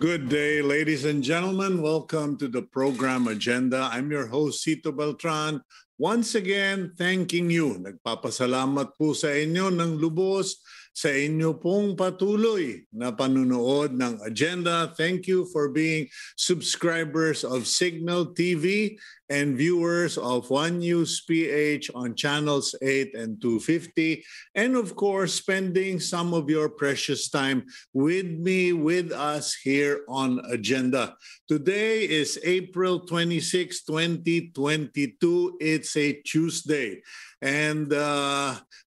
Good day, ladies and gentlemen. Welcome to the program agenda. I'm your host, Cito Beltran. Once again, thanking you. Nagpapasalamat po sa inyo ng lubos sa inyo pong patuloy na panunood ng agenda. Thank you for being subscribers of Cignal TV and viewers of One News PH on channels 8 and 250. And of course, spending some of your precious time with me, with us here on Agenda. Today is April 26, 2022. It's a Tuesday. And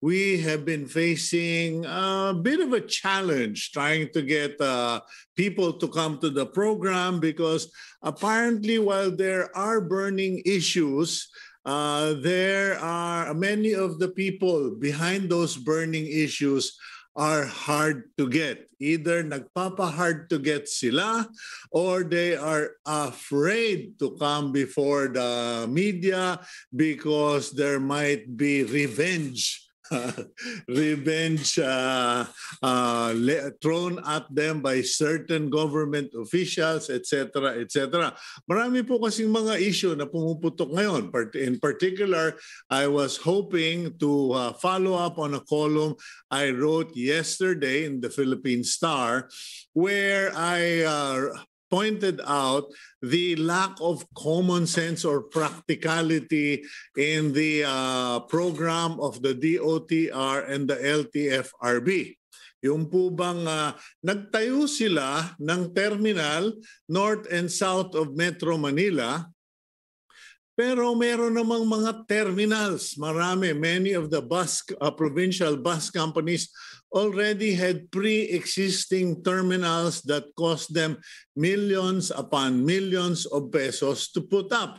we have been facing a bit of a challenge trying to get people to come to the program because apparently while there are burning issues, there are many of the people behind those burning issues are hard to get. Either nagpapa-hard to get sila or they are afraid to come before the media because there might be revenge thrown at them by certain government officials, etc., etc. Marami po kasing mga issue na pumuputok ngayon. In particular, I was hoping to follow up on a column I wrote yesterday in the Philippine Star where I pointed out the lack of common sense or practicality in the program of the DOTR and the LTFRB. Yung po bang nagtayo sila ng terminal north and south of Metro Manila, pero meron namang mga terminals, marami. Many of the provincial bus companies already had pre-existing terminals that cost them millions upon millions of pesos to put up.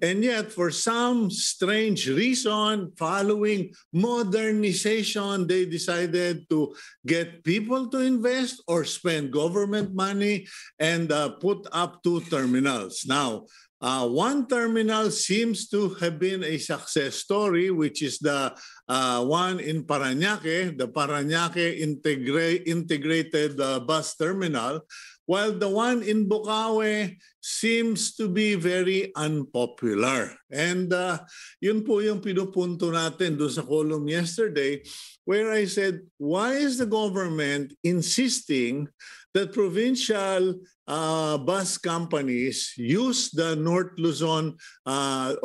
And yet, for some strange reason, following modernization, they decided to get people to invest or spend government money and put up 2 terminals. Now, one terminal seems to have been a success story, which is the one in Parañaque, the Parañaque Integrated Bus Terminal, while the one in Bukawi seems to be very unpopular. And yun po yung pinupunto natin doon sa column yesterday, where I said, why is the government insisting that provincial bus companies use the North Luzon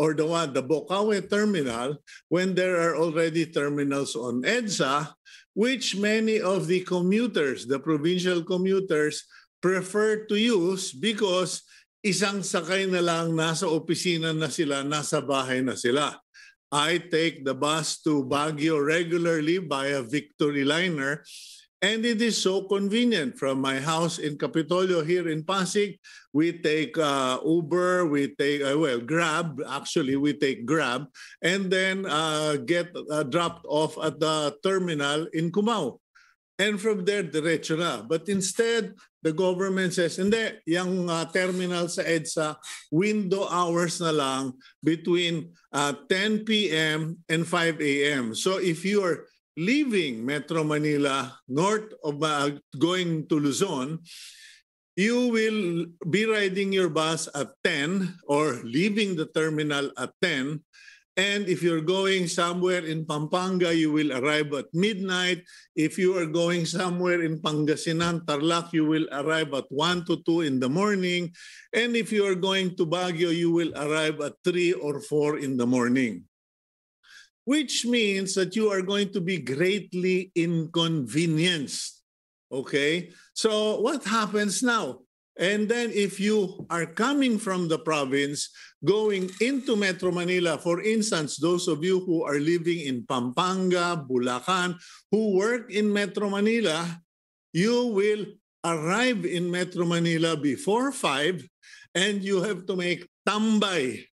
or the Bukawi terminal when there are already terminals on EDSA, which many of the commuters, the provincial commuters, prefer to use because isang sakay na lang, nasa opisina na sila, nasa bahay na sila. I take the bus to Baguio regularly via Victory Liner, and it is so convenient. From my house in Capitolio here in Pasig, we take Uber, we take, Grab. Actually, we take Grab and then get dropped off at the terminal in Cumao. And from there, diretso na. But instead, the government says, hindi, yung terminal sa EDSA, window hours na lang between 10 p.m. and 5 a.m. So if you are leaving Metro Manila, north of going to Luzon, you will be riding your bus at 10 or leaving the terminal at 10. And if you're going somewhere in Pampanga, you will arrive at midnight. If you are going somewhere in Pangasinan, Tarlac, you will arrive at 1 to 2 in the morning. And if you are going to Baguio, you will arrive at 3 or 4 in the morning. Which means that you are going to be greatly inconvenienced. Okay? So what happens now? And then if you are coming from the province, going into Metro Manila, for instance, those of you who are living in Pampanga, Bulacan, who work in Metro Manila, you will arrive in Metro Manila before 5 and you have to make tambay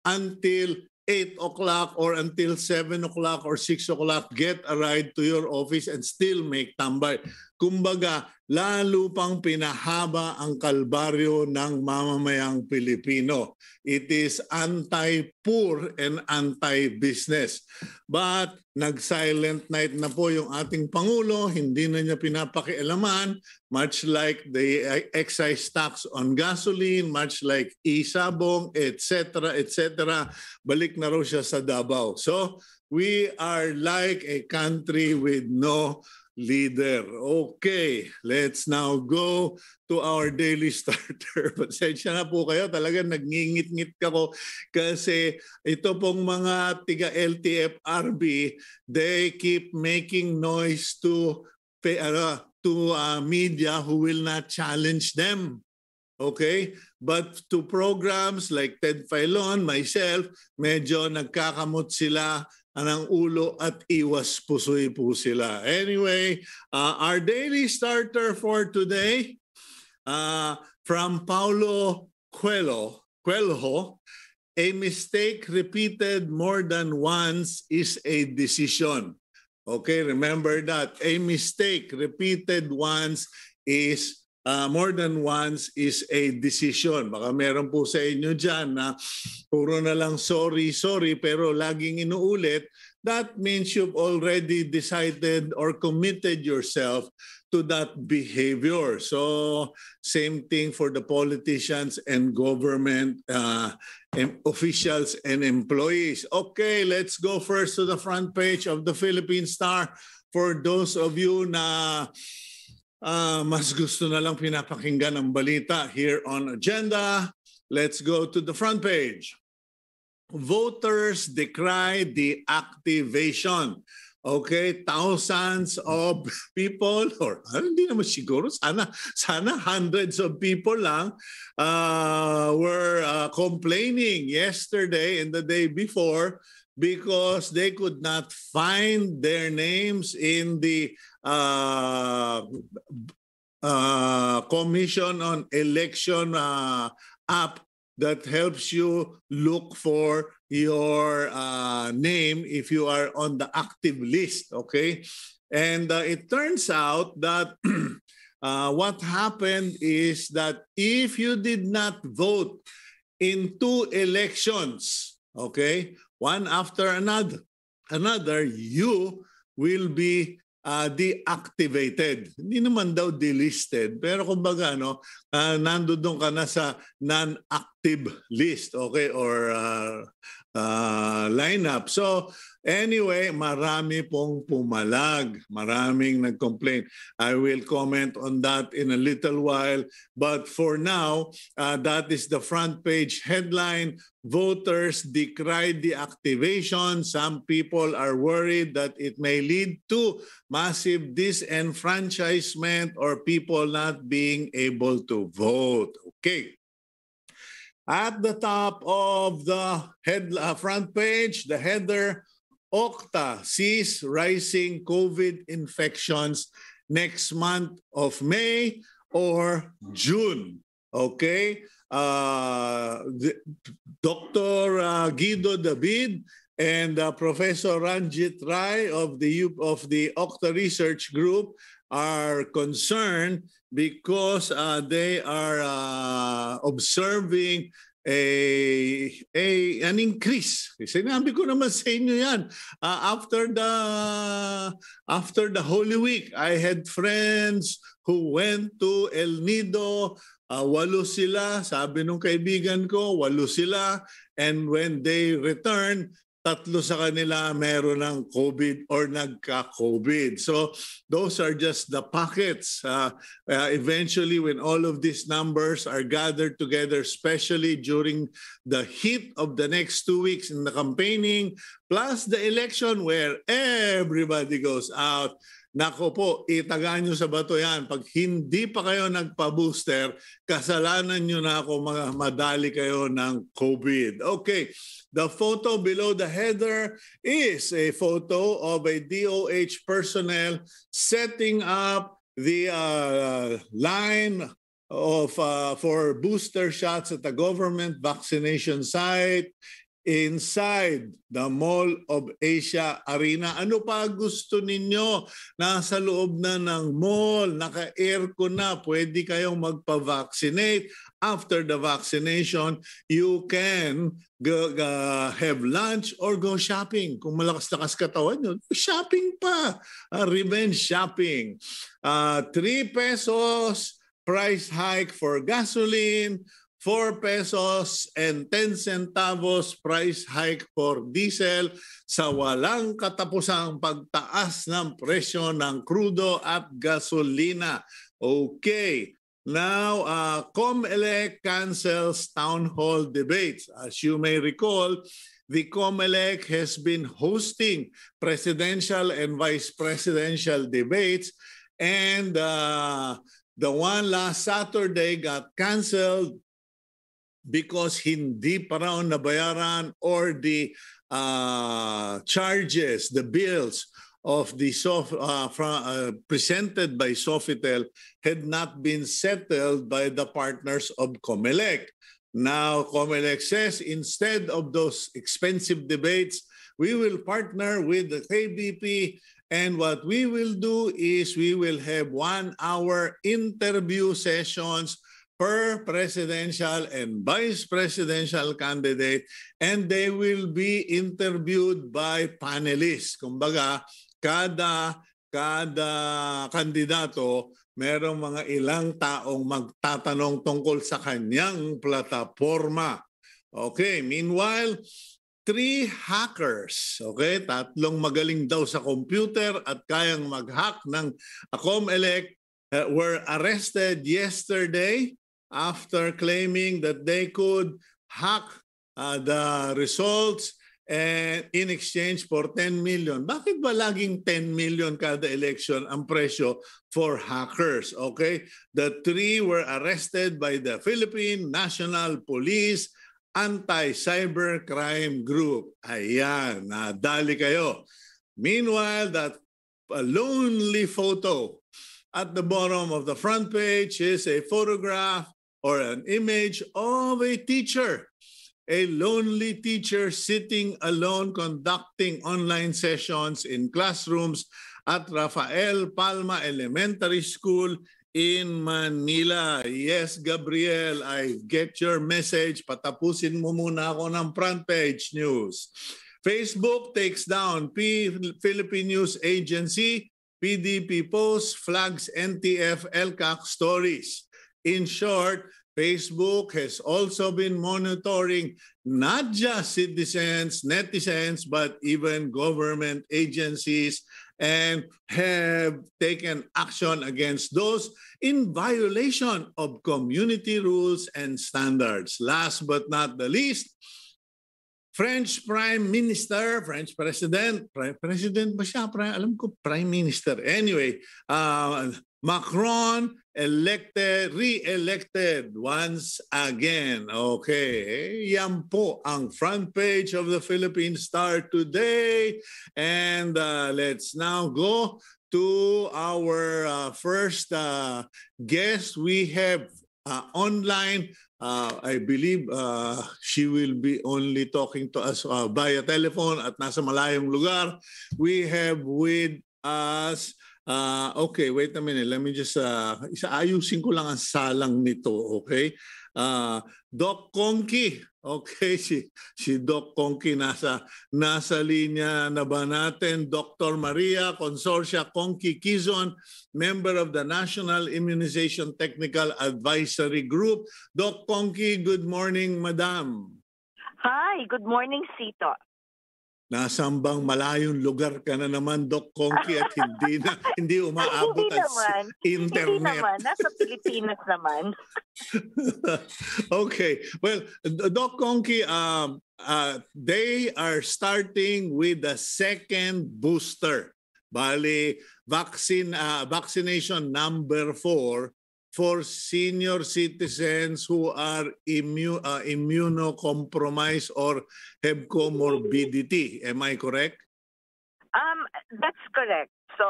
until 8 o'clock or until 7 o'clock or 6 o'clock, get a ride to your office and still make tambay. kumbaga, lalo pang pinahaba ang kalbaryo ng mamamayang Pilipino. It is anti-poor and anti-business. But nag-silent night na po yung ating Pangulo, hindi na niya pinapakialaman, much like the excise tax on gasoline, much like isabong, etc., etc. Balik na raw siya sa Davao. So, we are like a country with no leader. Okay, let's now go to our daily starter. Pasensya na po kayo, talagang nagngingit-ngit ako kasi ito pong mga tiga-LTFRB, they keep making noise to media who will not challenge them. Okay? But to programs like Ted Filon, myself, medyo nagkakamot sila ng ulo at iwas pusoy po sila. Anyway, our daily starter for today, from Paulo Coelho, a mistake repeated more than once is a decision. Okay, remember that. A mistake repeated once is more than once is a decision. Baka meron po sa inyo dyan na puro na lang sorry, pero laging inuulit. That means you've already decided or committed yourself to that behavior. So same thing for the politicians and government officials and employees. Okay, let's go first to the front page of the Philippine Star. For those of you na mas gusto na lang pinapakinggan ang balita here on Agenda, let's go to the front page. Voters decry the activation. Okay, thousands of people, or hindi naman siguro, sana hundreds of people lang were complaining yesterday and the day before because they could not find their names in the Commission on Election app that helps you look for your name if you are on the active list, okay? And it turns out that what happened is that if you did not vote in 2 elections, okay, one after another, you will be deactivated. Hindi naman daw delisted, pero kumbaga nandoon ka na sa non-active list, okay, or lineup. So anyway, marami pong pumalag, maraming nag-complain. I will comment on that in a little while, but for now, that is the front page headline. Voters decry the activation. Some people are worried that it may lead to massive disenfranchisement or people not being able to vote. Okay. At the top of the front page, the header, Okta sees rising COVID infections next month of May or June. Okay? Dr. Guido David and Professor Ranjit Rai of the Okta Research Group are concerned because they are observing an increase. Sinabi ko naman sa inyo yan. After the Holy Week, I had friends who went to El Nido. 8 sila. Sabi nung kaibigan ko, 8 sila. And when they return, 3 sa kanila meron ng COVID or nagka-COVID. So those are just the pockets. Eventually, when all of these numbers are gathered together, especially during the heat of the next 2 weeks in the campaigning, plus the election where everybody goes out, nako po, itagaan nyo sa bato yan. Pag hindi pa kayo nagpa-booster, kasalanan nyo na ako madali kayo ng COVID. Okay, the photo below the header is a photo of a DOH personnel setting up the line of for booster shots at the government vaccination site. inside the Mall of Asia Arena. Ano pa gusto ninyo? Nasa loob na ng mall, naka-aircon na, pwede kayong magpa-vaccinate. After the vaccination, you can have lunch or go shopping. Kung malakas-lakas katawan nyo, shopping pa. Revenge shopping. 3 pesos price hike for gasoline, 4 pesos and 10 centavos price hike for diesel sa walang katapusang pagtaas ng presyo ng krudo at gasolina. Okay. Now, COMELEC cancels town hall debates. As you may recall, the COMELEC has been hosting presidential and vice presidential debates, and the one last Saturday got canceled because hindi pa raw nabayaran or the charges, the bills of the presented by Sofitel had not been settled by the partners of COMELEC. Now, COMELEC says instead of those expensive debates, we will partner with the KBP, and what we will do is we will have 1-hour interview sessions per presidential and vice presidential candidate, and they will be interviewed by panelists. Kumbaga, kada kandidato, merong mga ilang taong magtatanong tungkol sa kanyang plataforma. Okay, meanwhile, 3 hackers, okay, 3 magaling daw sa computer at kayang mag-hack ng COMELEC were arrested yesterday after claiming that they could hack the results and in exchange for 10 million. Bakit ba laging 10 million kada election ang presyo for hackers? Okay? The 3 were arrested by the Philippine National Police Anti-Cybercrime Group. Ayan, nadali kayo. Meanwhile, that lonely photo at the bottom of the front page is a photograph or an image of a teacher. A lonely teacher sitting alone conducting online sessions in classrooms at Rafael Palma Elementary School in Manila. Yes, Gabriel, I get your message. Patapusin mo muna ako ng front page news. Facebook takes down Philippine News Agency. PDP posts flags NTF LCAC stories. In short, Facebook has also been monitoring not just citizens, netizens, but even government agencies and have taken action against those in violation of community rules and standards. Last but not the least, French Prime Minister, French President ba siya? Alam ko Prime Minister. Anyway, Macron re-elected once again. Okay, yan po ang front page of the Philippine Star today. And let's now go to our first guest. We have online. I believe she will be only talking to us via telephone at nasa malayong lugar. We have with us, okay, wait a minute. Let me just, ayusin ko lang ang salang nito, okay? Doc Conky. Okay, si Doc Conky nasa linya na ba natin? Dr. Maria Consorcia Quizon, member of the National Immunization Technical Advisory Group. Doc Conky, good morning, Madam. Hi, good morning, Cito. Nasaan bang malayong lugar ka na naman, Doc Conky, at hindi umaabot ang internet? Hindi naman, nasa Pilipinas naman. Okay, well, Doc Conky, they are starting with the second booster. Bali, vaccination number 4 for senior citizens who are immunocompromised or have comorbidity. Am I correct? That's correct. So,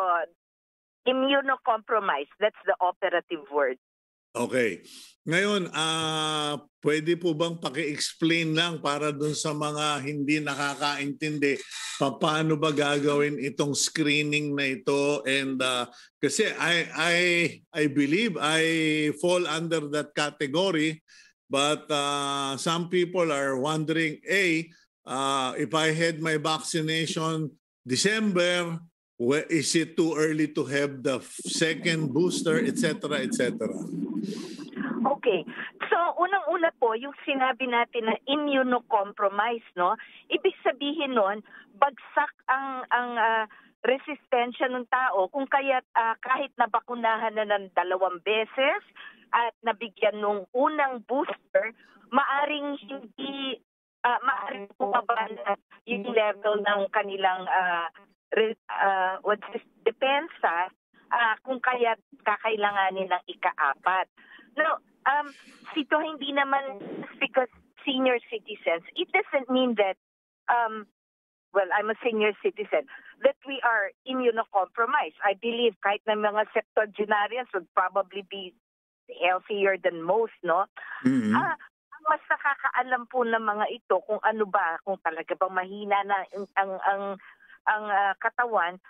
immunocompromised, that's the operative word. Okay. Ngayon, pwede po bang paki-explain lang para dun sa mga hindi nakakaintindi paano ba gagawin itong screening na ito, and kasi I believe I fall under that category, but some people are wondering, if I had my vaccination December, is it too early to have the second booster, etc., etc.? Okay. So, unang-una po, yung sinabi natin na immunocompromised, no? Ibig sabihin nun, bagsak ang resistensya ng tao kung kaya kahit nabakunahan na ng 2 beses at nabigyan nung unang booster, maaring hindi maaring bumaba na yung level ng kanilang depensa kung kaya kakailanganin ng ika-4. Now, Sito, hindi naman because senior citizens, it doesn't mean that, well, I'm a senior citizen, that we are immunocompromised. I believe kahit na mga septuagenarians would probably be healthier than most, no? Mhm. Mas nakakaalam po ng mga ito kung ano ba, kung talaga bang mahina na ang katawan.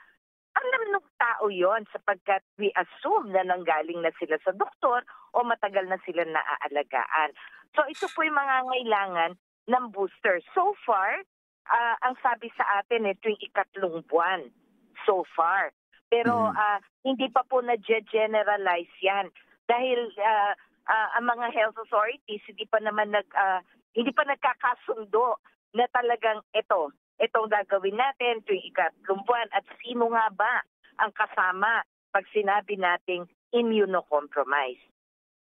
Alam ng tao yon sapagkat we assume na nanggaling na sila sa doktor o matagal na sila naaalagaan. So ito po yung mga ngailangan ng booster. So far, ang sabi sa atin ito yung 3 buwan so far. Pero hindi pa po na-generalize yan dahil ang mga health authorities hindi pa nagkakasundo na talagang itong gagawin natin tuwing 3 buwan at sino nga ba ang kasama pag sinabi nating immunocompromised.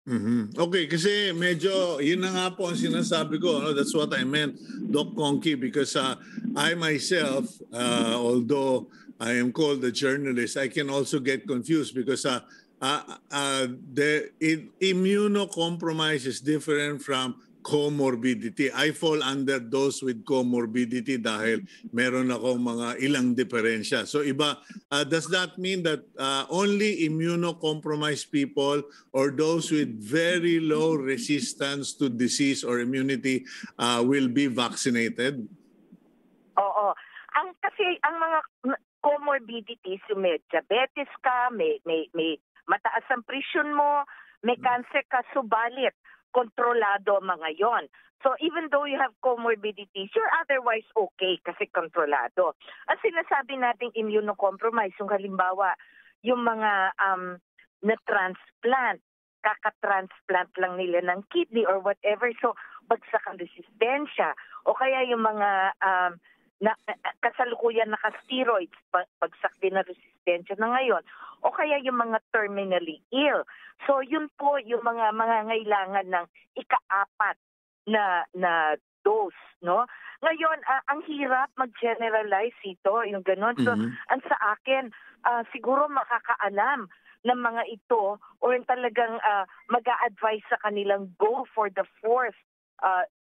Mhm. Okay, kasi medyo yun na nga po ang sinasabi ko. No? That's what I meant, Doc Conky, because I myself, although I am called a journalist, I can also get confused because the immunocompromise is different from comorbidity. I fall under those with comorbidity dahil meron akong mga ilang diferensya. So iba, does that mean that only immunocompromised people or those with very low resistance to disease or immunity will be vaccinated? Oo. Kasi ang mga comorbidities, may diabetes ka, may mataas ang presyon mo, may cancer ka, subalit kontrolado mga yon. So even though you have comorbidities, you're otherwise okay kasi kontrolado. Ang sinasabi nating immunocompromised, yung halimbawa, yung mga na-transplant, kaka-transplant lang nila ng kidney or whatever, so bagsak ang resistensya. O kaya yung mga kasalukuyan naka-steroids, bagsak din ang resistensya na ngayon. O kaya yung mga terminally ill. So yun po yung mga ngailangan ng ika-4 na dose, no? Ngayon, ang hirap mag-generalize ito, yung gano'n. So ang sa akin, siguro makakaalam ng mga ito o yung talagang mag-a-advise sa kanilang go for the 4th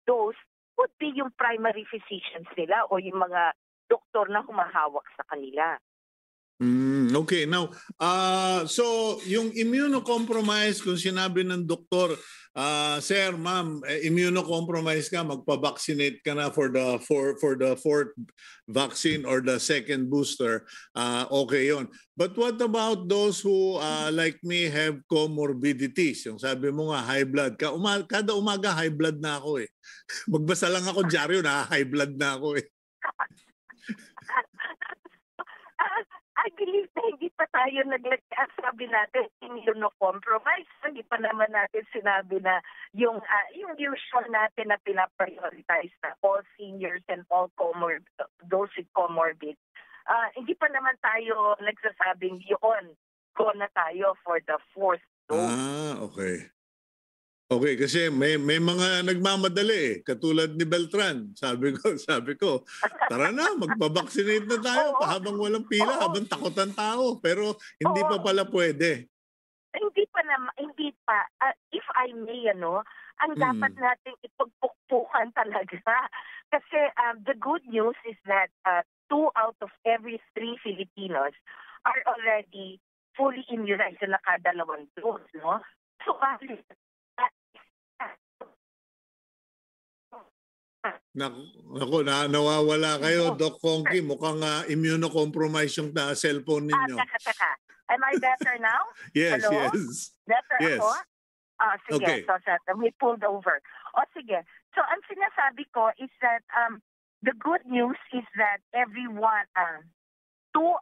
dose would be yung primary physicians nila o yung mga doktor na humahawak sa kanila. Okay, now, so yung immunocompromised, kung sinabi ng doktor, sir, ma'am, immunocompromised ka, magpa-vaccinate ka na for the 4th vaccine or the second booster, okay yon. But what about those who, like me, have comorbidities? Yung sabi mo nga, high blood. Kada umaga, high blood na ako eh. Magbasa lang ako dyaryo, high blood na ako eh. I believe na hindi pa tayo sabi natin immunocompromised. Hindi pa naman natin sinabi na yung usual natin na pinaprioritize na all seniors and all those with comorbid. Hindi pa naman tayo nagsasabing yun. Go na tayo for the 4th dose. Okay. Okay, kasi may mga nagmamadali eh, katulad ni Beltran. Sabi ko, tara na, magpa-vaccinate na tayo habang walang pila, habang takot ang tao. Pero hindi pa pala pwede. Hindi pa. If I may, ang dapat nating ipagpukpukan talaga. Kasi the good news is that 2 out of every 3 Filipinos are already fully immunized na kada 2 dose, no? Subalit, Naku, nawawala kayo, Doc Conky. Mukhang immunocompromised yung cellphone ninyo. Teka. Am I better now? Yes, Hello? yes. Better Yes. ako? Sige. Okay. So, we pulled over. Sige. So, ang sinasabi ko is that the good news is that 2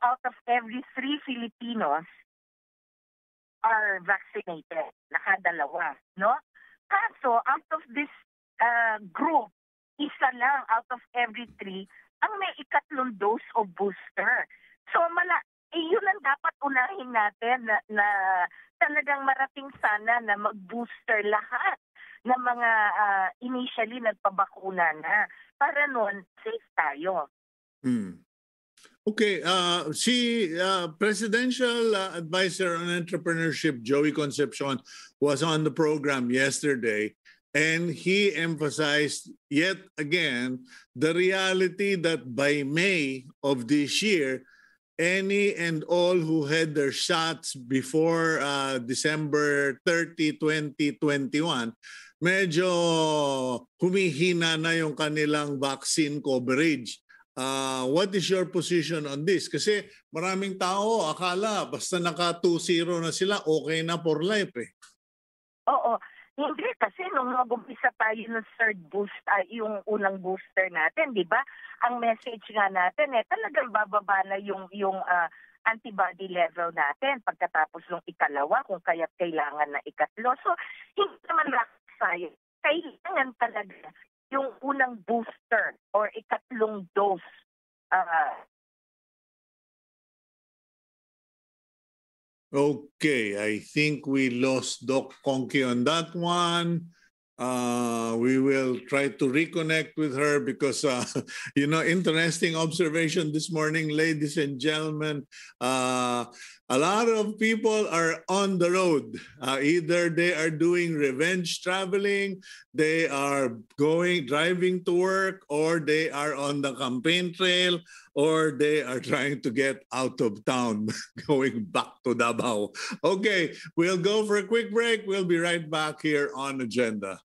out of every 3 Filipinos are vaccinated. Nakadalawa, no? Kaso, out of this group, isa lang out of every 3 ang may ikatlong dose o booster. So, yun ang dapat unahin natin na talagang marating sana na mag-booster lahat ng mga initially nagpabakuna na. Para nun, safe tayo. Okay, si Presidential Advisor on Entrepreneurship, Joey Concepcion, was on the program yesterday, and he emphasized yet again the reality that by May of this year, any and all who had their shots before December 30, 2021, medyo humihina na yung kanilang vaccine coverage. What is your position on this? Kasi maraming tao akala basta naka 2-0 na sila, okay na for life eh. Oo. Hindi kasi nung mag-umpisa tayo ng third boost, yung unang booster natin, di ba? Ang message nga natin talagang bababa na yung antibody level natin pagkatapos ng ikalawa kung kaya't kailangan na ikatlo. So, hindi naman tayo. Kailangan talaga yung unang booster or ikatlong dose. Okay, I think we lost Doc Conky on that one. We will try to reconnect with her because, interesting observation this morning, ladies and gentlemen. A lot of people are on the road. Either they are doing revenge traveling, they are driving to work, or they are on the campaign trail, or they are trying to get out of town, going back to Davao. Okay, we'll go for a quick break. We'll be right back here on Agenda.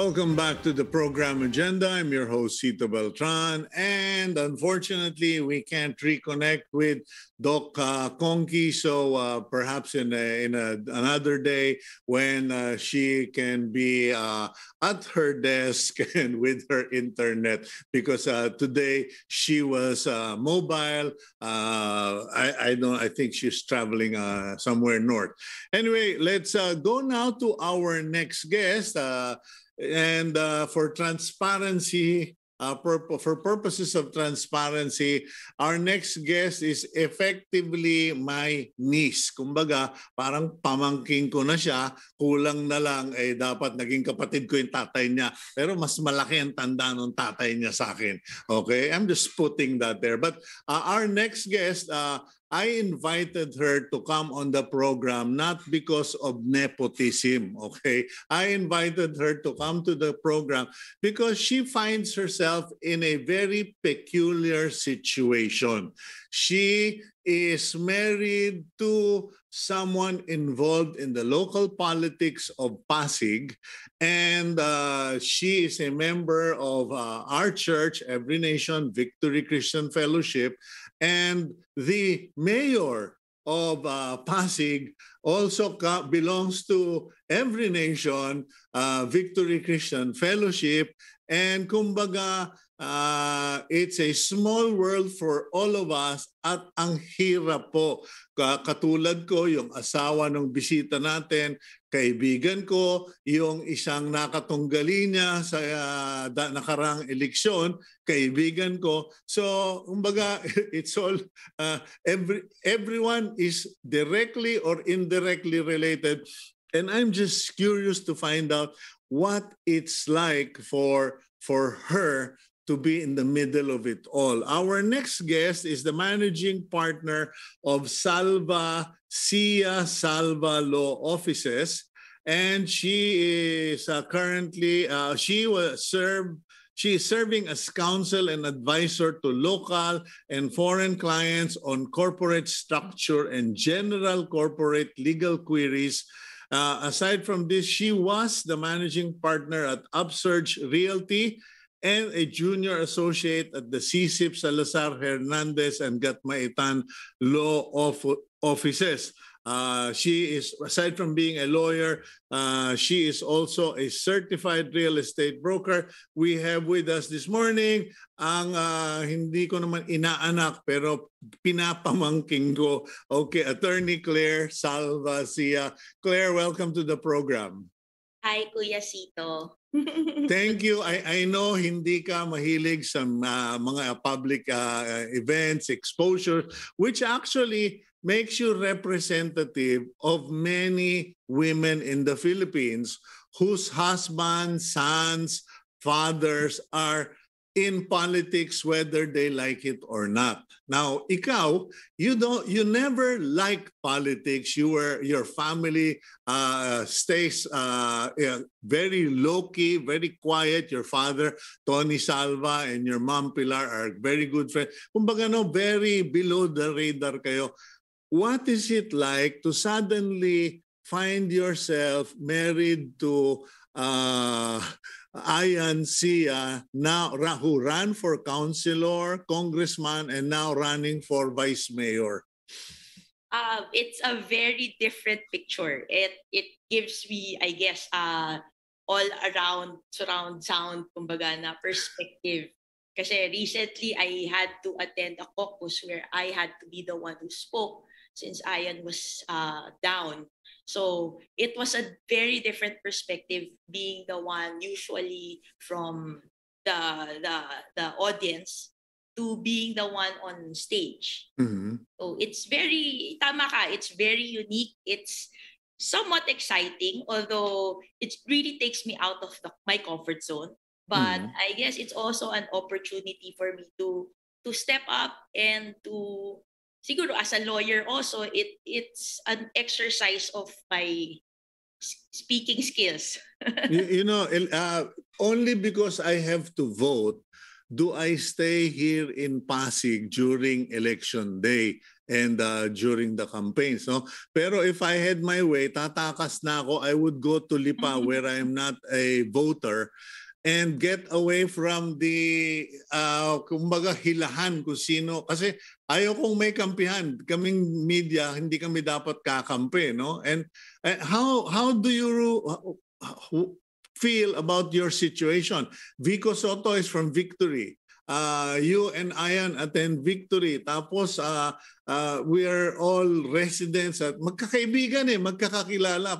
Welcome back to the program agenda. I'm your host, Cito Beltran. And unfortunately, we can't reconnect with Doc Conky. So perhaps in another day when she can be at her desk and with her internet, because today she was mobile. I think she's traveling somewhere north. Anyway, let's go now to our next guest. And for transparency, for purposes of transparency, our next guest is effectively my niece. Kumbaga, parang pamangking ko na siya, kulang na lang dapat naging kapatid ko yung tatay niya. Pero mas malaki ang tanda ng tatay niya sa akin. Okay? I'm just putting that there. But our next guest, I invited her to come on the program not because of nepotism, okay? I invited her to come to the program because she finds herself in a very peculiar situation. She is married to someone involved in the local politics of Pasig, and she is a member of our church, Every Nation Victory Christian Fellowship, and the mayor of Pasig also belongs to Every Nation Victory Christian Fellowship. And kumbaga, it's a small world for all of us at ang hirap po. Katulad ko, yung asawa ng bisita natin, kaibigan ko, yung isang nakatunggali niya sa nakarang eleksyon, kaibigan ko. So, kumbaga, it's all, everyone is directly or indirectly related. And I'm just curious to find out what it's like for her to be in the middle of it all. Our next guest is the managing partner of Salva-Sia Salva Law Offices, and she is currently she is serving as counsel and advisor to local and foreign clients on corporate structure and general corporate legal queries. Aside from this, she was the managing partner at Upsurge Realty and a junior associate at the CSIP Salazar Hernandez and Gatmaitan Law Offices. She is, aside from being a lawyer, she is also a certified real estate broker. We have with us this morning ang hindi ko naman inaanak pero pinapamangking ko. Okay, Attorney Claire Salva-Sia. Claire, welcome to the program. Hi, Kuya Cito. Thank you. I know hindi ka mahilig sa mga public events, exposure, which actually makes you representative of many women in the Philippines whose husbands, sons, fathers are in politics whether they like it or not. Now, ikaw, you never like politics. Your family stays very low-key, very quiet. Your father, Tony Salva, and your mom, Pilar, are very good friends. Kumbaga, very below the radar kayo. What is it like to suddenly find yourself married to Ayan Sia, now who ran for councilor, congressman, and now running for vice mayor? It's a very different picture. It gives me, I guess, all around surround sound, kumbaga, na perspective. Kasi recently, I had to attend a caucus where I had to be the one who spoke since Ayan was down. So it was a very different perspective being the one usually from the audience to being the one on stage. Mm-hmm. So it's very, tama ka, it's very unique. It's somewhat exciting, although it really takes me out of my comfort zone. But I guess it's also an opportunity for me to step up and to, siguro as a lawyer also, it's an exercise of my speaking skills. you know, only because I have to vote do I stay here in Pasig during election day and during the campaigns? No? Pero if I had my way, tatakas na ako, I would go to Lipa where I am not a voter and get away from the kumbaga hilahan kung sino. Kasi ayaw kong may kampihan. Kaming media, hindi kami dapat kakampi. No? And how do you feel about your situation? Vico Soto is from Victory. You and Ayan attend Victory. Tapos we are all residents at magkakaibigan magkakakilala.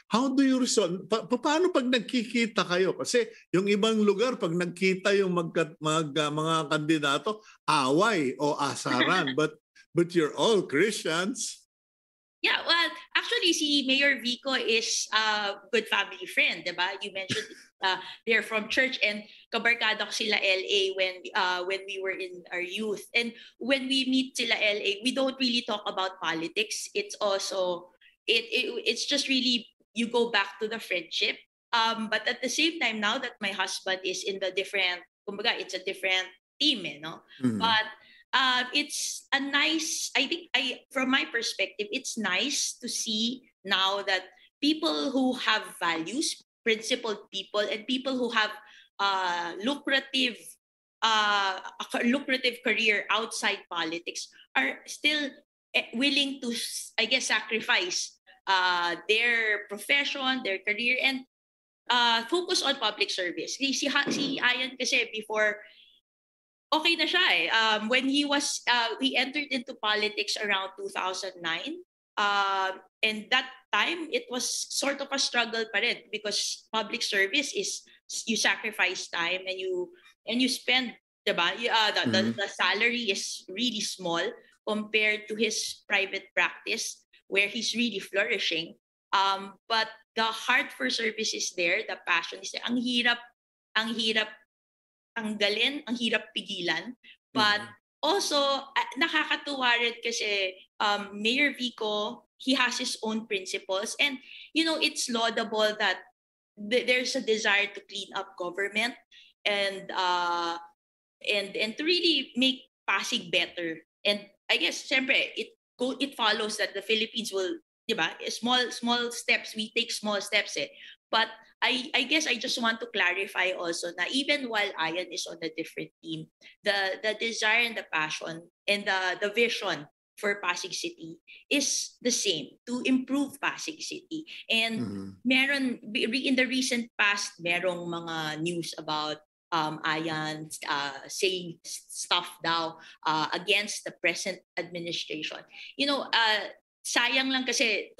How do you resolve? Paano pag nagkikita kayo? Kasi yung ibang lugar, pag nagkita yung mga kandidato, away o asaran. But you're all Christians. Yeah, well, actually, si Mayor Vico is a good family friend, diba? You mentioned they're from church and kabarkada ko sila LA when we were in our youth. And when we meet sila LA, we don't really talk about politics. It's also, it's just really, you go back to the friendship. But at the same time, now that my husband is in the different, kumbaga, it's a different team, no? Mm-hmm. But it's a nice, I think, from my perspective, it's nice to see now that people who have values, principled people, and people who have lucrative career outside politics are still willing to, I guess, sacrifice their profession, their career, and focus on public service. Si Ayan kasi before, okay na siya when he entered into politics around 2009, and that time it was sort of a struggle pa rin because public service is you sacrifice time and you spend, diba? The salary is really small compared to his private practice where he's really flourishing, but the heart for service is there, the passion is there. Ang hirap tanggalin, ang hirap pigilan. But also, nakakatuwa rin kasi Mayor Vico, he has his own principles. And, it's laudable that there's a desire to clean up government and to really make Pasig better. And I guess, siyempre, it follows that the Philippines will, diba, small steps, we take small steps But I guess I just want to clarify also na even while Ayan is on a different team, the desire and the passion and the vision for Pasig City is the same, to improve Pasig City. And meron in the recent past, merong mga news about Ayan saying stuff daw against the present administration. Sayang lang kasi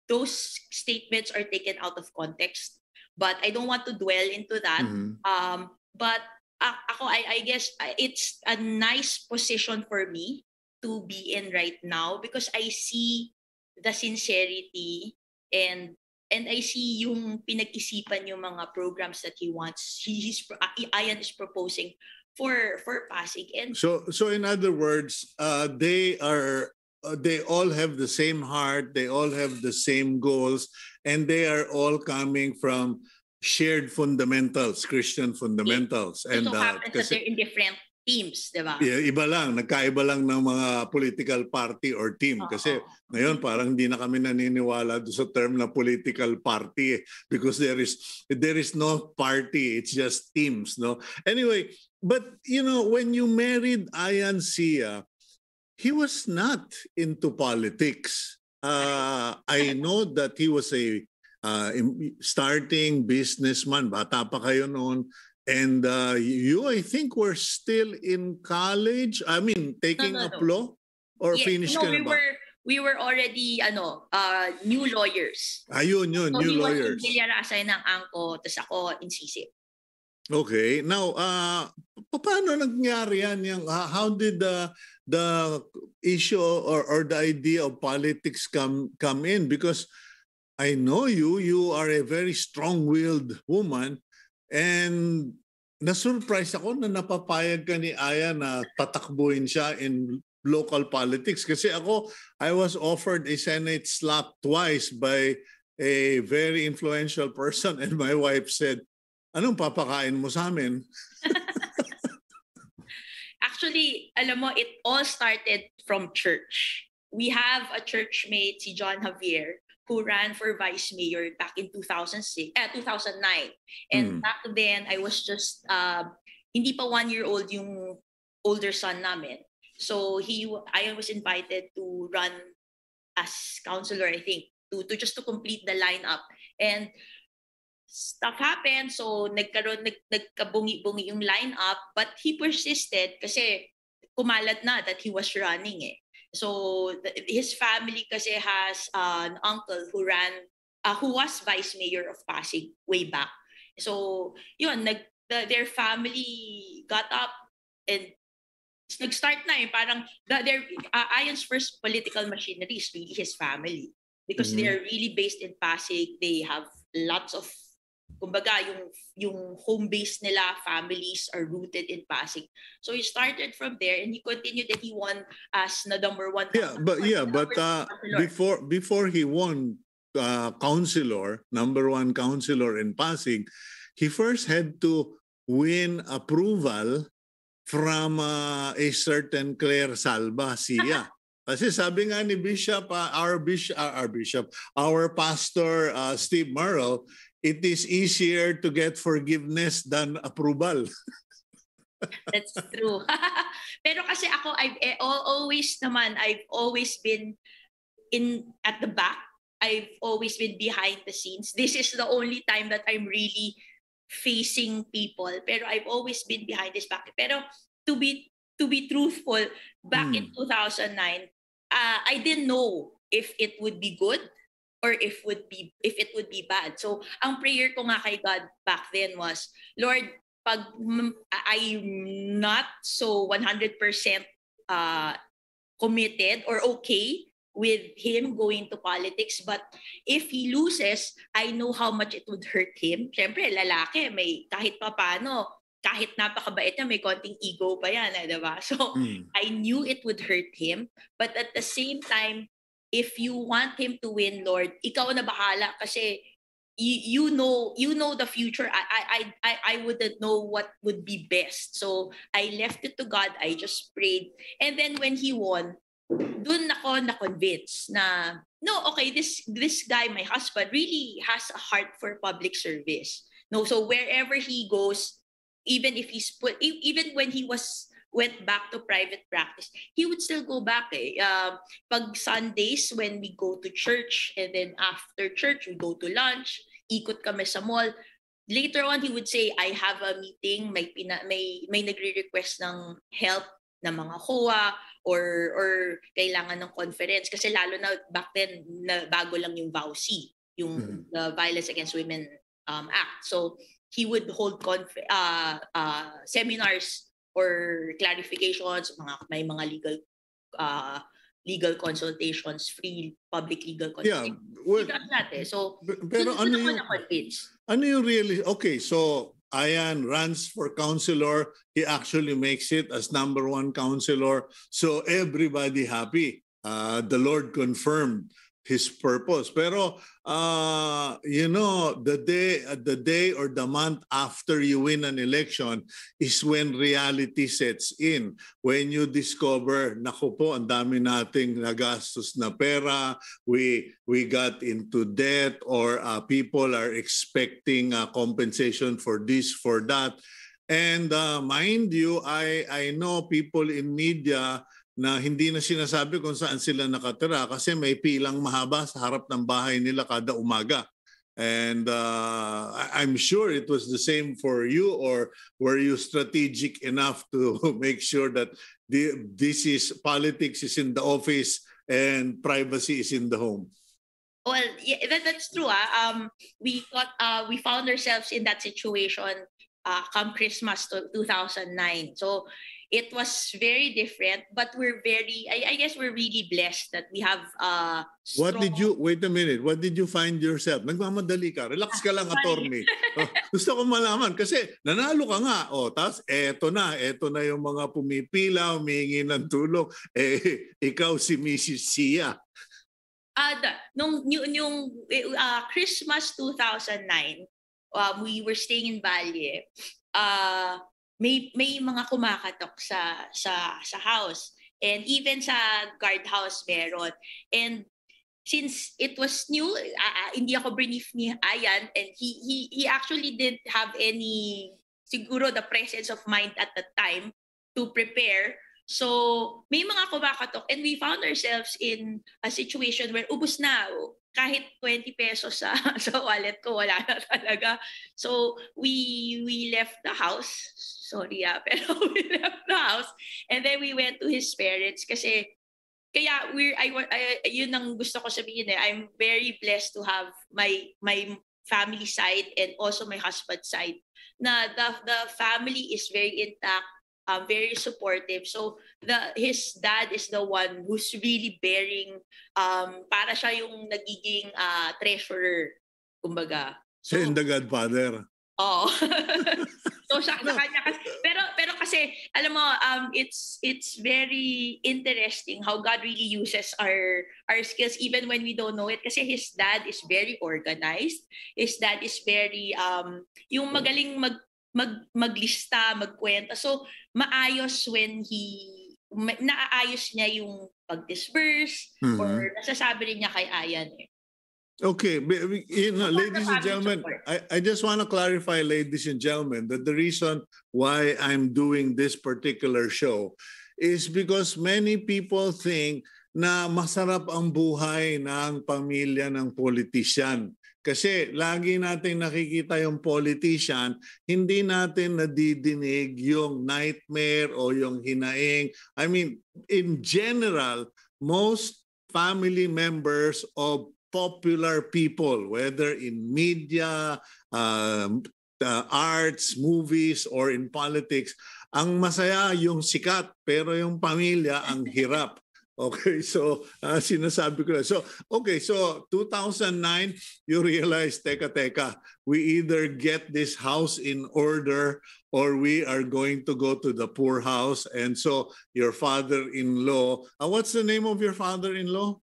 those statements are taken out of context, but I don't want to dwell into that. But I guess it's a nice position for me to be in right now because I see the sincerity and I see yung pinag-isipan yung mga programs that he wants. Ayan is proposing for Pasig. And so in other words, they all have the same heart, they all have the same goals, and they are all coming from shared fundamentals, Christian fundamentals. And so happens that they're in different teams, di ba? Yeah, nagkaiba lang ng mga political party or team. Kasi ngayon parang hindi na kami naniniwala sa term na political party because there is no party, it's just teams, no? Anyway, but when you married Ayan Sia, he was not into politics. I know that he was a starting businessman. Bata pa kayo noon. And you, I think, were still in college. I mean, taking up law? Or finished ka na ba? We were already new lawyers. Ayun, new lawyers. So he was in Bilyarasay ng Angko, tapos ako in CISIP. Okay. Now, paano nangyari yan? How did the issue or the idea of politics come in? Because I know you are a very strong-willed woman, and na-surprise ako na napapayag ka ni Aya na tatakbuhin siya in local politics. Kasi I was offered a Senate slot twice by a very influential person, and my wife said, anong papakain mo sa amin? Actually, alam mo, it all started from church. We have a churchmate, si John Javier, who ran for vice mayor back in 2009. And back then, I was just, hindi pa 1 year old yung older son namin. So I was invited to run as councilor, I think, to just to complete the lineup. And stuff happened, so nagkabungi-bungi yung lineup, but he persisted kasi kumalat na that he was running eh. So his family kasi has an uncle who was vice mayor of Pasig way back. So yun, their family got up and nag-start na eh, parang Ion's first political machinery is really his family because they're really based in Pasig. They have lots of, kumbaga, yung home base nila, families are rooted in Pasig. So he started from there and he continued that he won as the number one. Before he won number one councilor in Pasig, he first had to win approval from a certain Claire Salva-Sia. Kasi sabi nga ni Bishop, our pastor Steve Merle, it is easier to get forgiveness than approval. That's true. Pero kasi ako, I've always been at the back. I've always been behind the scenes. This is the only time that I'm really facing people. Pero I've always been behind this back. Pero to be truthful, back in 2009, I didn't know if it would be good or if it would be bad. So ang prayer ko nga kay God back then was, Lord, pag I'm not so 100% committed or okay with him going to politics, but if he loses, I know how much it would hurt him. Siyempre, lalaki, may kahit pa paano, kahit napakabait niya, may konting ego pa yan, diba? So I knew it would hurt him, but at the same time, if you want him to win, Lord, ikaw na bahala kasi you know the future. I wouldn't know what would be best. So I left it to God. I just prayed. And then when he won, dun ako na-convince na, no, okay, this guy, my husband, really has a heart for public service. No, so wherever he goes, even when he went back to private practice, he would still go back eh. Pag Sundays when we go to church and then after church we go to lunch, ikot kami sa mall. Later on he would say, I have a meeting, may nagre-request ng help ng mga COA or kailangan ng conference kasi lalo na back then na bago lang yung VAUC, yung the Violence Against Women Act. So he would hold seminars or clarifications, may mga legal consultations, free public legal consultations. Yeah, well, so pero ano yung really, okay, so Ian runs for councilor. He actually makes it as number one councilor. So everybody happy. The Lord confirmed his purpose. Pero, the day or the month after you win an election is when reality sets in. When you discover, naku po, ang dami nating nagastos na pera, we got into debt, or people are expecting compensation for this, for that. And mind you, I know people in media na hindi na sinasabi kung saan sila nakatira kasi may pilang mahaba sa harap ng bahay nila kada umaga. And I'm sure it was the same for you, or were you strategic enough to make sure that politics is in the office and privacy is in the home? Well, yeah, that's true. We found ourselves in that situation come Christmas 2009. So it was very different, but I guess we're really blessed that we have wait a minute, what did you find yourself? Nagmamadali ka, relax ka lang, attorney. Gusto ko malaman kasi nanalo ka nga, tapos eto na yung mga pumipila, humihingi ng tulong, ikaw si Mrs. Sia. Nung Christmas 2009, we were staying in Valle. may mga kumakatok sa house. And even sa guardhouse meron. And since it was new, hindi ako brief ni Ayan, and he actually didn't have any, siguro, the presence of mind at that time to prepare. So may mga kumakatok, and we found ourselves in a situation where ubus na, kahit 20 pesos sa sa wallet ko wala na talaga. So we left the house. Sorry pero we left the house, and then we went to his parents kasi kaya yun ang gusto ko sabihin I'm very blessed to have my family side and also my husband side. Na the family is very intact, very supportive. So his dad is the one who's really bearing, para siya yung nagiging treasurer, kumbaga. So, in the Godfather. Oo. So sa kanya pero kasi alam mo, it's very interesting how God really uses our skills even when we don't know it, kasi his dad is very organized. His dad is very yung magaling maglista, magkwenta. So maayos when naaayos niya yung pag-disperse, or nasasabi rin niya kay Ayan Okay, ladies and gentlemen, I just want to clarify, ladies and gentlemen, that the reason why I'm doing this particular show is because many people think na masarap ang buhay ng pamilya ng politician. Kasi lagi natin nakikita yung politician, hindi natin nadidinig yung nightmare o yung hinaing. I mean, in general, most family members of popular people, whether in media, arts, movies, or in politics, ang masaya yung sikat, pero yung pamilya ang hirap. Okay, so sinasabi ko na. So, okay, so 2009, you realize, teka, we either get this house in order or we are going to go to the poorhouse. And so your father-in-law, what's the name of your father-in-law?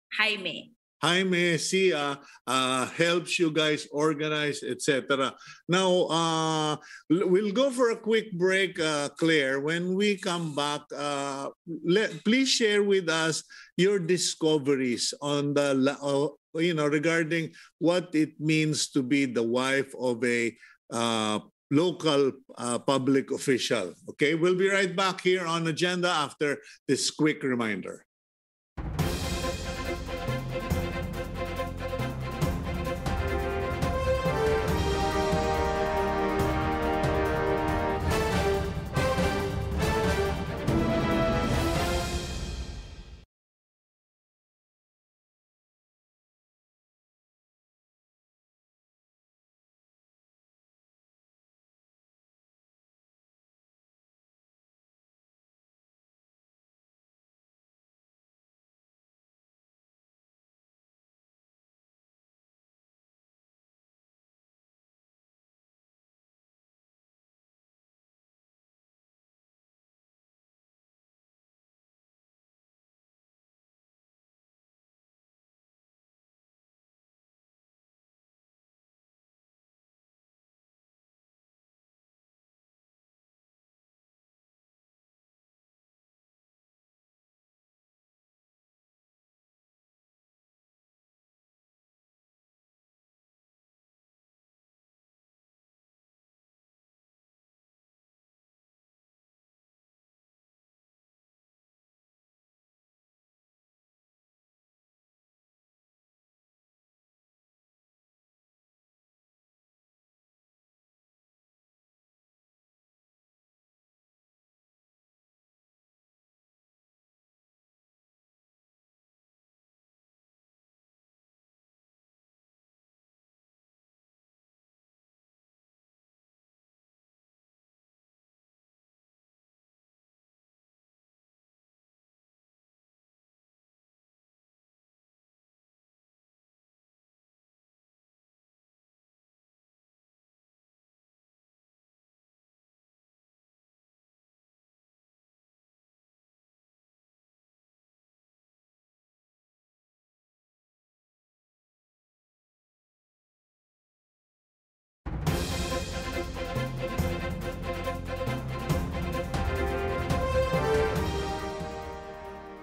Jaime Sia helps you guys organize, etc. Now, we'll go for a quick break, Claire. When we come back, please share with us your discoveries on the, regarding what it means to be the wife of a local public official. Okay, we'll be right back here on Agenda after this quick reminder.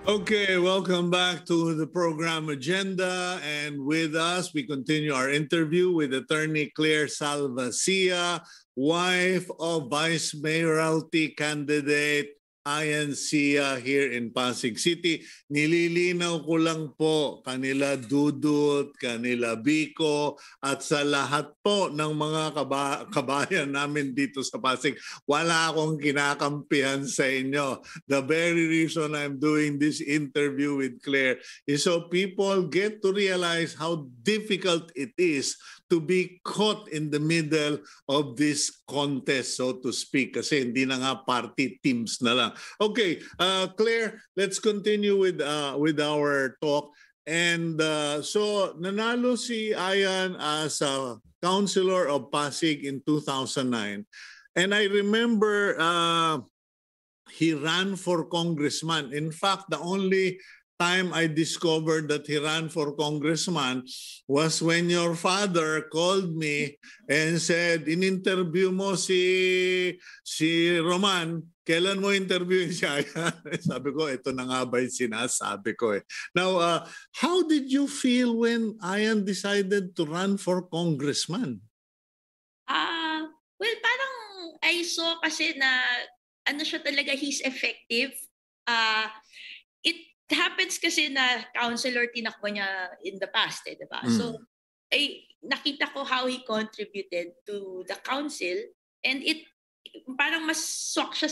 Okay, welcome back to the program agenda. And with us, we continue our interview with Attorney Claire Salva-Sia, wife of Vice Mayoralty candidate Sia here in Pasig City. Nililinaw ko lang po kanila Dudut, kanila Biko, at sa lahat po ng mga kabayan namin dito sa Pasig. Wala akong kinakampihan sa inyo. The very reason I'm doing this interview with Claire is so people get to realize how difficult it is to be caught in the middle of this contest, so to speak, kasi hindi na nga party teams na lang. Okay, Claire, let's continue with our talk. And so nanalo si Ayan as a councilor of Pasig in 2009. And I remember he ran for congressman. In fact, the only time I discovered that he ran for congressman was when your father called me and said, in-interview mo si Roman, kailan mo interviewin siya? Sabi ko, ito na nga ba yung sinasabi ko eh. Now, how did you feel when Ayan decided to run for congressman? Well, parang I saw kasi na ano siya talaga, he's effective. It happens kasi na councilor tinakbo niya in the past, eh, diba? So, nakita ko how he contributed to the council, and it parang mas swak siya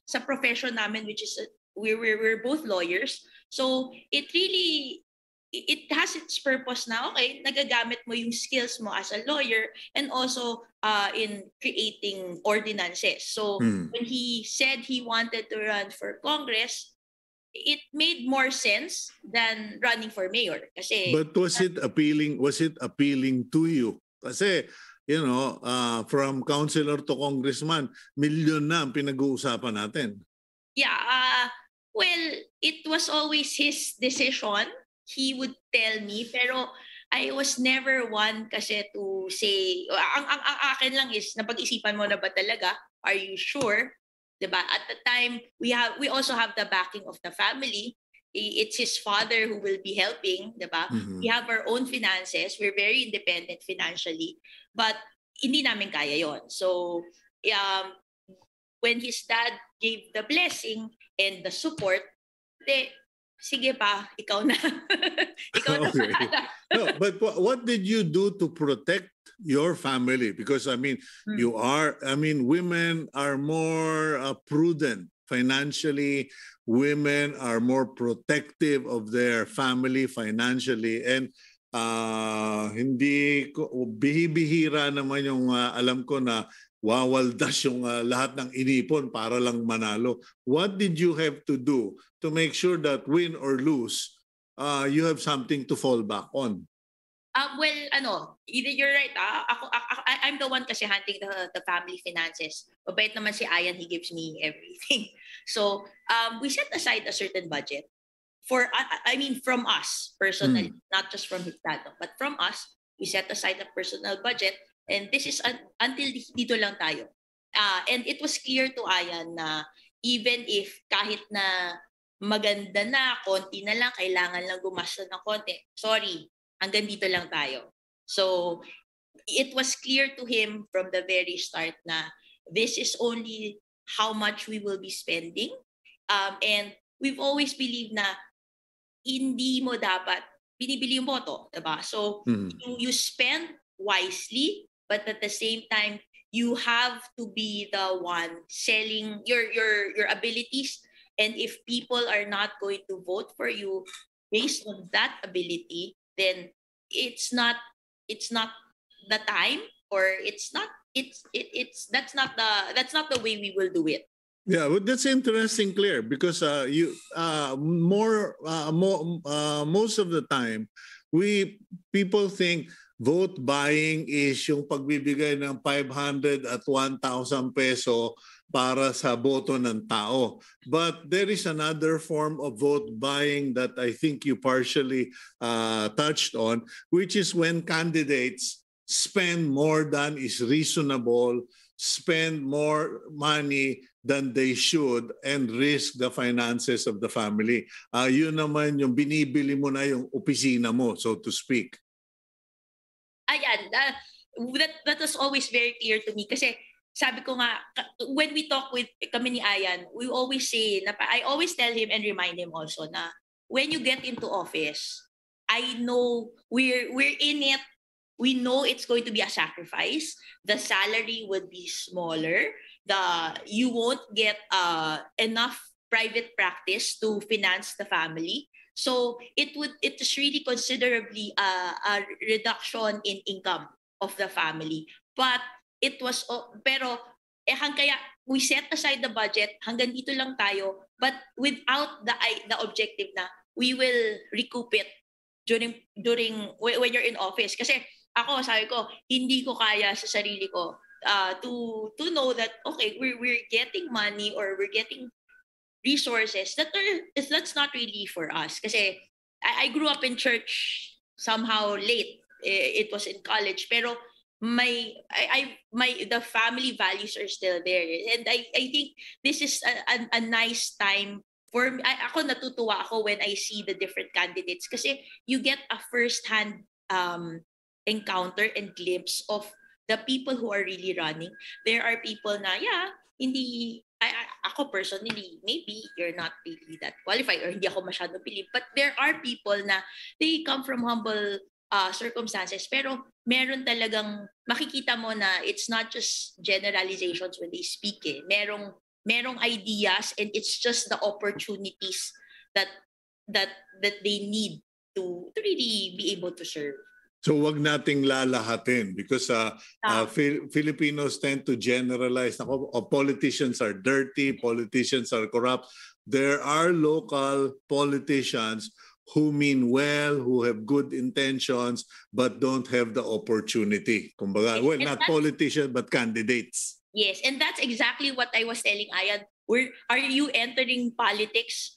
sa profession namin, which is we're both lawyers. So, it really it has its purpose na, okay, nagagamit mo yung skills mo as a lawyer and also in creating ordinances. So, when he said he wanted to run for Congress, it made more sense than running for mayor. Kasi, but was it appealing? Was it appealing to you? Kasi, you know, from councilor to congressman, milyon na ang pinag-uusapan natin. Yeah, well, it was always his decision. He would tell me, pero I was never one kasi to say, ang akin lang is, napag-isipan mo na ba talaga? Are you sure? Diba? At the time, we also have the backing of the family. It's his father who will be helping, diba? We have our own finances. We're very independent financially, but hindi namin kaya yon. So, when his dad gave the blessing and the support, sige pa, ikaw na. Ikaw na. Okay. No, but what did you do to protect your family? Because I mean, women are more prudent financially. Women are more protective of their family financially, and hindi ko bihira naman yung alam ko na wawaldas yung lahat ng inipon para lang manalo. What did you have to do to make sure that win or lose, you have something to fall back on? Well, either you're right. I'm the one kasi handling the family finances. Mabait naman si Ayan, he gives me everything. So, we set aside a certain budget for, from us personally, not just from his dad, but from us. We set aside a personal budget, and this is until dito lang tayo. And it was clear to Ayan na even if kahit na maganda na, konti na lang, kailangan lang gumasta ng konti. Sorry, hanggang dito lang tayo. So, it was clear to him from the very start na this is only how much we will be spending. And we've always believed na hindi mo dapat binibili yung boto, diba? So, you spend wisely, but at the same time, you have to be the one selling your abilities. And if people are not going to vote for you based on that ability, then it's not the time, or that's not the way we will do it. Yeah, but that's interesting, Claire, because most of the time, people think vote buying is yung pagbibigay ng 500 at 1,000 peso para sa boto ng tao. But there is another form of vote buying that I think you partially touched on, which is when candidates spend more than is reasonable spend more money than they should and risk the finances of the family. Yun naman yung binibili mo na yung opisina mo, so to speak. Ayan, that was always very clear to me kasi sabi ko nga, when we talk with kami ni Ayan, we always say, I always tell him and remind him also na when you get into office, I know we're in it. We know it's going to be a sacrifice. The salary would be smaller. You won't get enough private practice to finance the family. So it is really considerably a reduction in income of the family. But it was pero kaya we set aside the budget, hanggang dito lang tayo, but without the objective na we will recoup it during when you're in office. Kasi ako, sabi ko, hindi ko kaya sa sarili ko to know that okay, we're getting money or we're getting resources that's not really for us. Kasi I grew up in church somehow late. It was in college, pero the family values are still there, and I think this is a nice time for me. Ako natutuwa ako when I see the different candidates kasi you get a first-hand encounter and glimpse of the people who are really running. There are people na hindi ako personally, maybe you're not really that qualified or hindi ako masyadong believe, but there are people na they come from humble circumstances, pero meron talagang makikita mo na it's not just generalizations when they speak. Merong ideas, and it's just the opportunities that they need to really be able to serve. So wag nating lalahatin because Filipinos tend to generalize. Politicians are dirty, politicians are corrupt. There are local politicians who mean well, who have good intentions, but don't have the opportunity. Kumbaga, well, not politicians, but candidates. Yes, and that's exactly what I was telling Ayan. Are you entering politics?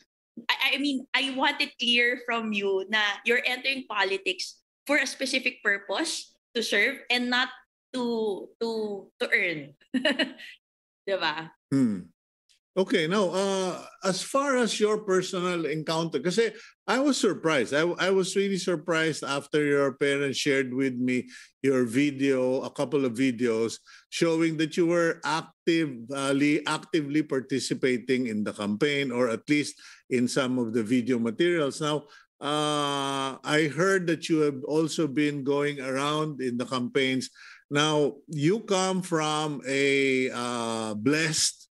I mean, I want it clear from you na you're entering politics for a specific purpose, to serve, and not to earn. Diba? Okay, now, as far as your personal encounter, kasi I was surprised. I was really surprised after your parents shared with me your video, a couple of videos, showing that you were actively participating in the campaign, or at least in some of the video materials. Now, I heard that you have also been going around in the campaigns. Now, you come from a blessed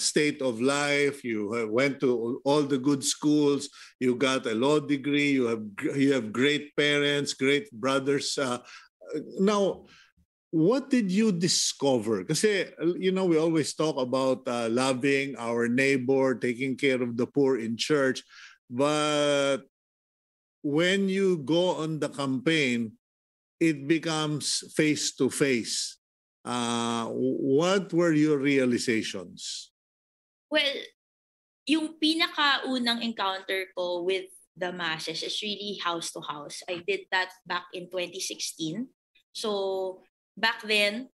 state of life. You went to all the good schools. You got a law degree. You have great parents, great brothers. Now, what did you discover? Kasi, we always talk about loving our neighbor, taking care of the poor in church. But when you go on the campaign, it becomes face-to-face. What were your realizations? Well, yung pinakaunang encounter ko with the masses is really house to house. I did that back in 2016. So back then,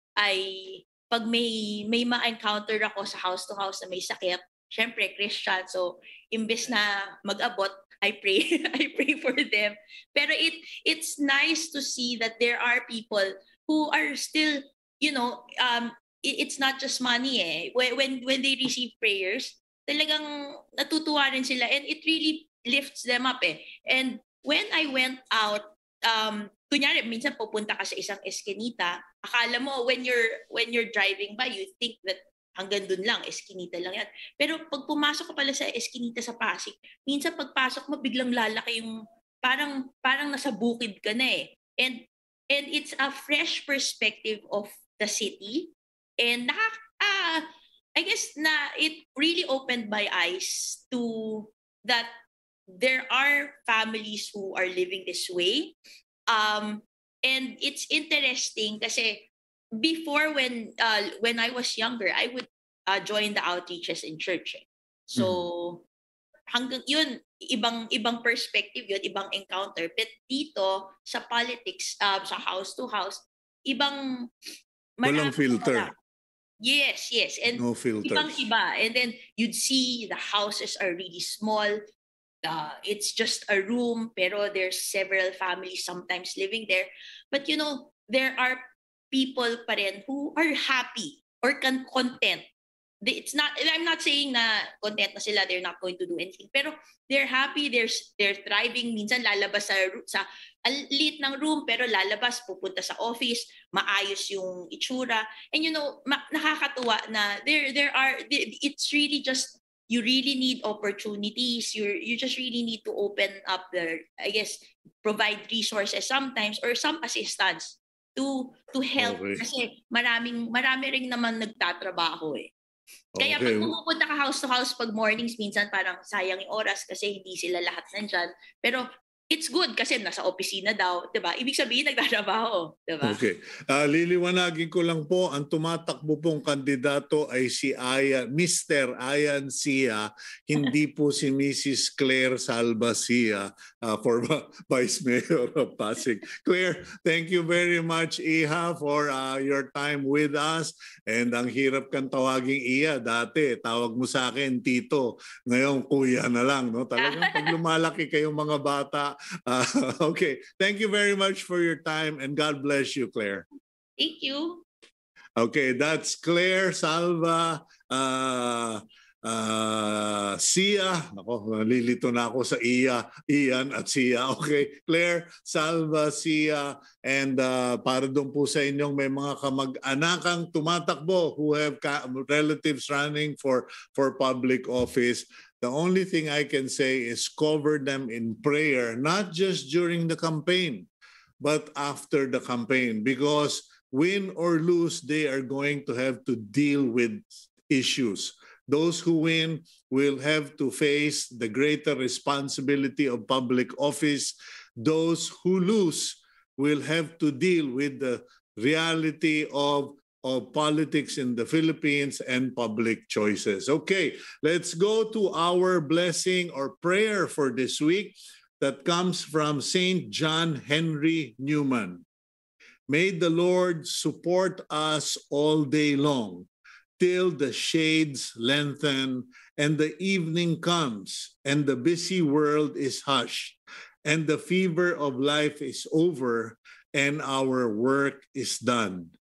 pag may ma-encounter ako sa house to house na may sakit, syempre Christian, so imbes na mag-abot, I pray I pray for them. Pero it's nice to see that there are people who are still, it's not just money when they receive prayers, talagang natutuwa rin sila, and it really lifts them up And when I went out, kunyari minsan pupunta ka sa isang eskinita, akala mo when you're driving by, you think that hanggang dun lang, eskinita lang yan. Pero pag pumasok ka pala sa eskinita sa Pasig, minsan pagpasok mo biglang lalaki yung parang nasa bukid ka na And it's a fresh perspective of the city, and I guess na it really opened my eyes to that there are families who are living this way, and it's interesting kasi before, when I was younger, I would join the outreaches in church. So hanggang yun, ibang perspective yun, ibang encounter. But dito sa politics, sa house to house, ibang walang filter. Yes, yes. And No filters. ibang-iba. And then you'd see the houses are really small. It's just a room, pero there's several families sometimes living there. But you know, there are people pa rin who are happy or content. It's not, I'm not saying na content na sila, they're not going to do anything, pero they're happy, they're thriving. Minsan lalabas sa liit ng room, pero lalabas, pupunta sa office, maayos yung itsura. And you know, nakakatuwa na it's really just, you really need opportunities. You just really need to open up I guess, provide resources sometimes or some assistance to help. Okay. Kasi marami rin naman nagtatrabaho eh. Kaya Okay. pag pumupunta ka house to house pag mornings, minsan parang sayang yung oras kasi hindi sila lahat nandyan. Pero it's good kasi nasa opisina daw, 'di ba? Ibig sabihin nagtatrabaho, 'di ba? Okay. Liliwanagin ko lang po, ang tumatakbo pong kandidato ay si Mr. Ayan Sia, hindi po si Mrs. Claire Salva-Sia for Vice Mayor of Pasig. Claire, thank you very much, Iha, for your time with us. And ang hirap kang tawaging Iya. Dati, tawag mo sa akin, Tito. Ngayon, Kuya na lang. No? Talagang pag lumalaki kayong mga bata. Okay. Thank you very much for your time and God bless you, Claire. Thank you. Okay, that's Claire Sia. Ako, nalilito na ako sa Ian at Sia. Okay, Claire Salva-Sia. And para doon po sa inyong may mga kamag-anakang tumatakbo who have relatives running for public office, the only thing I can say is cover them in prayer, not just during the campaign, but after the campaign. Because win or lose, they are going to have to deal with issues. Those who win will have to face the greater responsibility of public office. Those who lose will have to deal with the reality of politics in the Philippines and public choices. Okay, let's go to our blessing or prayer for this week that comes from St. John Henry Newman. May the Lord support us all day long, till the shades lengthen and the evening comes and the busy world is hushed and the fever of life is over and our work is done.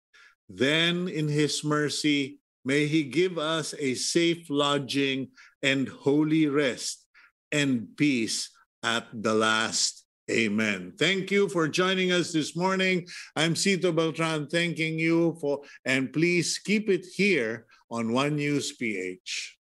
Then in his mercy, may he give us a safe lodging and holy rest and peace at the last. Amen. Thank you for joining us this morning. I'm Cito Beltran thanking you and please keep it here on One News PH.